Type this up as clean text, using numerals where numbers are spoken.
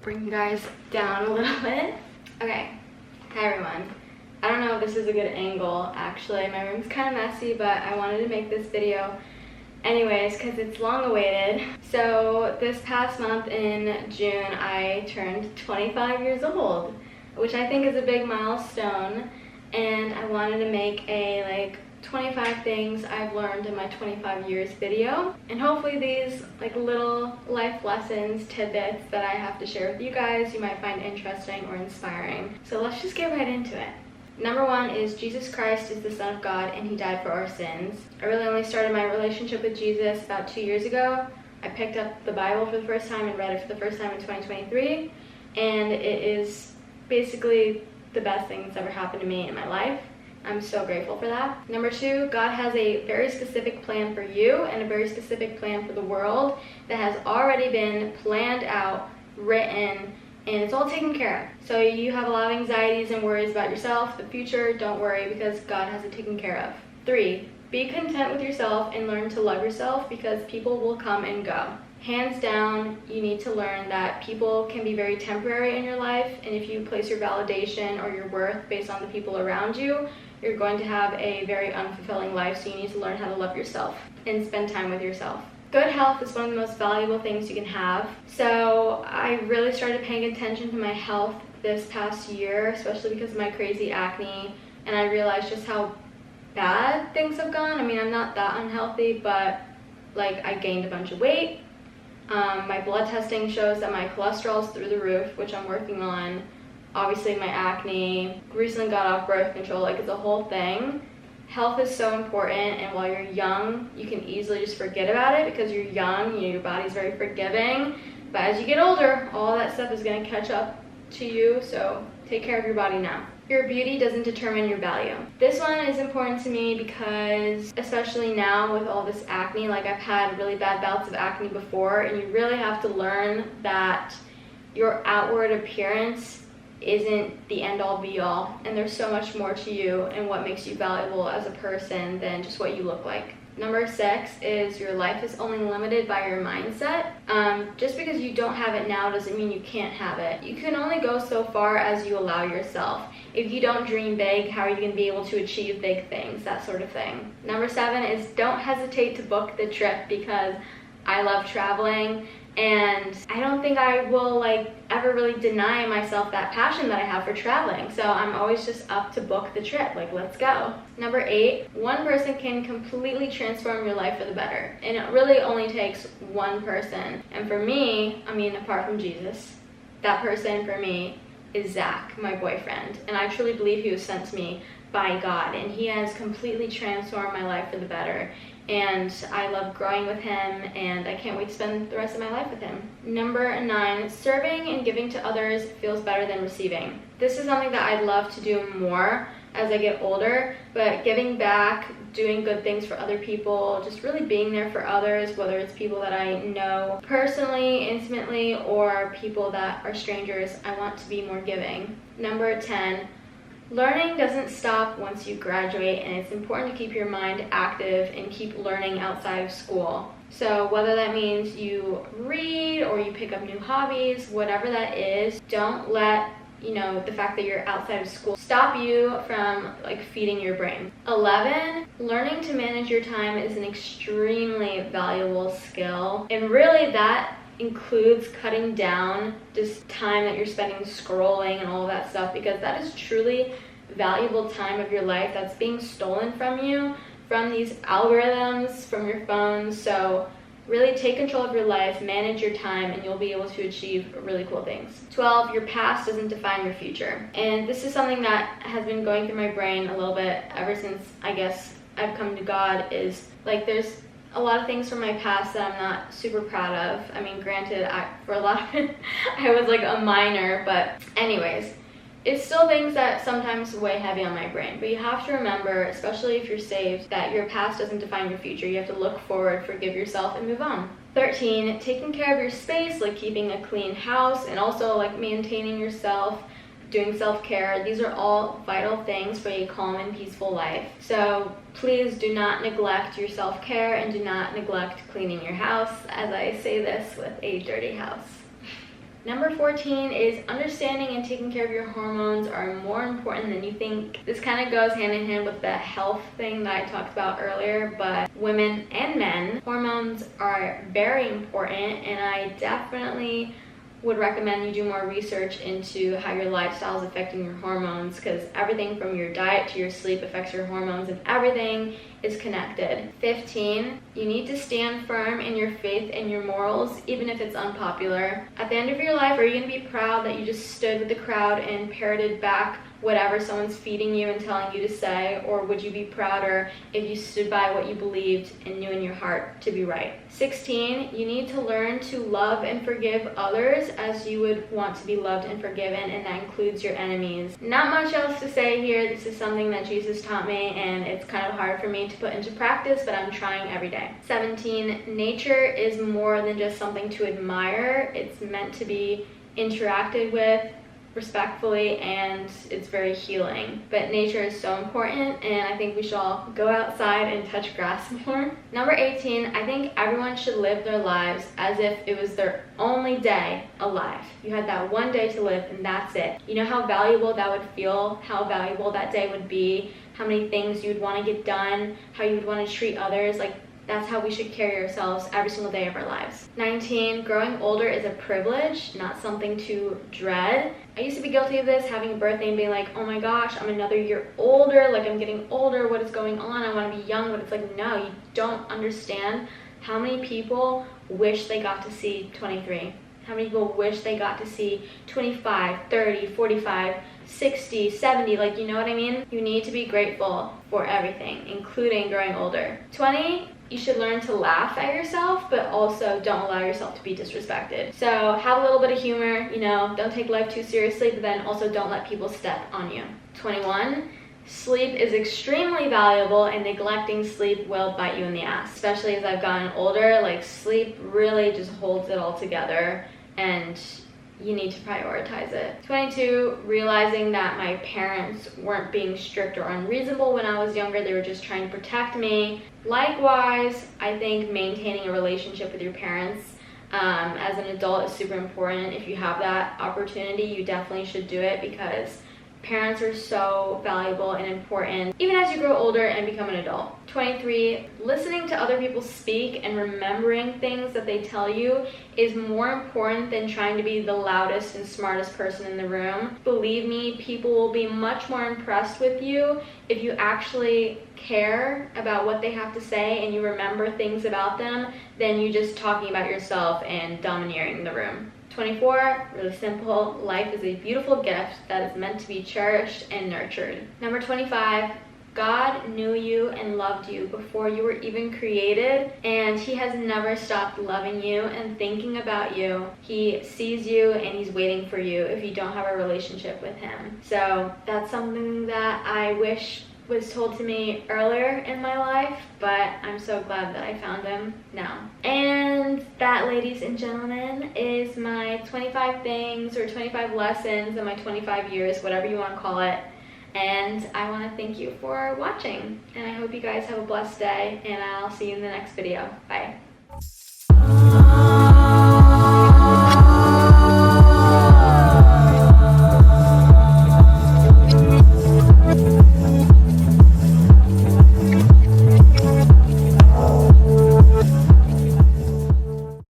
bring you guys down a little bit. Okay, hi everyone. I don't know if this is a good angle actually. My room's kind of messy, but I wanted to make this video anyways because it's long awaited. So this past month in June, I turned 25 years old, which I think is a big milestone, and I wanted to make a 25 things I've learned in my 25 years video, and hopefully these little life lessons, tidbits that I have to share with you guys you might find interesting or inspiring. So let's just get right into it. Number one is Jesus Christ is the Son of God and he died for our sins. I really only started my relationship with Jesus about 2 years ago. I picked up the Bible for the first time and read it for the first time in 2023, and it is basically the best thing that's ever happened to me in my life. I'm so grateful for that. Number two, God has a very specific plan for you and a very specific plan for the world that has already been planned out, written, and it's all taken care of. So you have a lot of anxieties and worries about yourself, the future, don't worry because God has it taken care of. 3, be content with yourself and learn to love yourself because people will come and go. Hands down, you need to learn that people can be very temporary in your life, and if you place your validation or your worth based on the people around you, you're going to have a very unfulfilling life, so you need to learn how to love yourself and spend time with yourself. Good health is one of the most valuable things you can have. So I really started paying attention to my health this past year, especially because of my crazy acne, and I realized just how bad things have gone. I mean, I'm not that unhealthy, but I gained a bunch of weight. My blood testing shows that my cholesterol is through the roof, which I'm working on. Obviously my acne, recently got off birth control, it's a whole thing. Health is so important, and while you're young, you can easily just forget about it because you're young, your body's very forgiving. But as you get older, all that stuff is going to catch up to you, so take care of your body now. Your beauty doesn't determine your value. This one is important to me because, especially now with all this acne, I've had really bad bouts of acne before, and you really have to learn that your outward appearance isn't the end-all be-all, and there's so much more to you and what makes you valuable as a person than just what you look like. Number 6 is your life is only limited by your mindset. Just because you don't have it now doesn't mean you can't have it. You can only go so far as you allow yourself. If you don't dream big, how are you going to be able to achieve big things? That sort of thing. Number 7 is don't hesitate to book the trip, because I love traveling, and I don't think I will ever really deny myself that passion that I have for traveling. So I'm always just up to book the trip, let's go. Number 8, one person can completely transform your life for the better, and it really only takes one person. And for me, apart from Jesus, that person for me is Zach, my boyfriend, and I truly believe he was sent to me by God, and he has completely transformed my life for the better. And I love growing with him, and I can't wait to spend the rest of my life with him. Number 9, serving and giving to others feels better than receiving. This is something that I'd love to do more as I get older, but giving back, doing good things for other people, just really being there for others, whether it's people that I know personally, intimately, or people that are strangers, I want to be more giving. Number 10, learning doesn't stop once you graduate, and it's important to keep your mind active and keep learning outside of school. So whether that means you read or you pick up new hobbies, whatever that is, don't let the fact that you're outside of school stop you from feeding your brain. 11, learning to manage your time is an extremely valuable skill, and really that includes cutting down just time that you're spending scrolling and all that stuff, because that is truly valuable time of your life that's being stolen from you from these algorithms, from your phones. So really take control of your life, manage your time, and you'll be able to achieve really cool things. 12, your past doesn't define your future. And this is something that has been going through my brain a little bit ever since I guess I've come to God, is there's a lot of things from my past that I'm not super proud of. Granted, for a lot of it, I was a minor, but anyways, it's still things that sometimes weigh heavy on my brain. But you have to remember, especially if you're saved, that your past doesn't define your future. You have to look forward, forgive yourself, and move on. 13, taking care of your space, keeping a clean house, and also maintaining yourself, doing self-care. These are all vital things for a calm and peaceful life. So please do not neglect your self-care, and do not neglect cleaning your house, as I say this with a dirty house. Number 14 is understanding and taking care of your hormones are more important than you think. This kind of goes hand in hand with the health thing that I talked about earlier, but women and men, hormones are very important, and I definitely would recommend you do more research into how your lifestyle is affecting your hormones, because everything from your diet to your sleep affects your hormones, and everything is connected. 15, you need to stand firm in your faith and your morals, even if it's unpopular. At the end of your life, are you going to be proud that you just stood with the crowd and parroted back whatever someone's feeding you and telling you to say, or would you be prouder if you stood by what you believed and knew in your heart to be right? 16, you need to learn to love and forgive others as you would want to be loved and forgiven, and that includes your enemies. Not much else to say here. This is something that Jesus taught me, and it's kind of hard for me to put into practice, but I'm trying every day. 17, nature is more than just something to admire. It's meant to be interacted with respectfully, and it's very healing. But nature is so important, and I think we should all go outside and touch grass more. Number 18, I think everyone should live their lives as if it was their only day alive. You had that one day to live, and that's it. You know how valuable that would feel, how valuable that day would be, how many things you would want to get done, how you would want to treat others. Like, that's how we should carry ourselves every single day of our lives. 19, growing older is a privilege, not something to dread. I used to be guilty of this, having a birthday and being like, oh my gosh, I'm another year older, like I'm getting older, what is going on? I want to be young, but it's like, no, you don't understand how many people wish they got to see 23. How many people wish they got to see 25, 30, 45, 60, 70, like, you know what I mean? You need to be grateful for everything, including growing older. 20, you should learn to laugh at yourself, but also don't allow yourself to be disrespected. So have a little bit of humor, you know, don't take life too seriously, but then also don't let people step on you. 21, sleep is extremely valuable, and neglecting sleep will bite you in the ass. Especially as I've gotten older, like, sleep really just holds it all together, and you need to prioritize it. 22, realizing that my parents weren't being strict or unreasonable when I was younger. They were just trying to protect me. Likewise, I think maintaining a relationship with your parents as an adult is super important. If you have that opportunity, you definitely should do it, because parents are so valuable and important, even as you grow older and become an adult. 23, listening to other people speak and remembering things that they tell you is more important than trying to be the loudest and smartest person in the room. Believe me, people will be much more impressed with you if you actually care about what they have to say and you remember things about them than you just talking about yourself and domineering the room. 24, really simple. Life is a beautiful gift that is meant to be cherished and nurtured. Number 25, God knew you and loved you before you were even created, and He has never stopped loving you and thinking about you. He sees you and He's waiting for you if you don't have a relationship with Him. So that's something that I wish was told to me earlier in my life, but I'm so glad that I found Him now. And that, ladies and gentlemen, is my 25 things or 25 lessons in my 25 years, whatever you want to call it. And I want to thank you for watching, and I hope you guys have a blessed day, and I'll see you in the next video. Bye.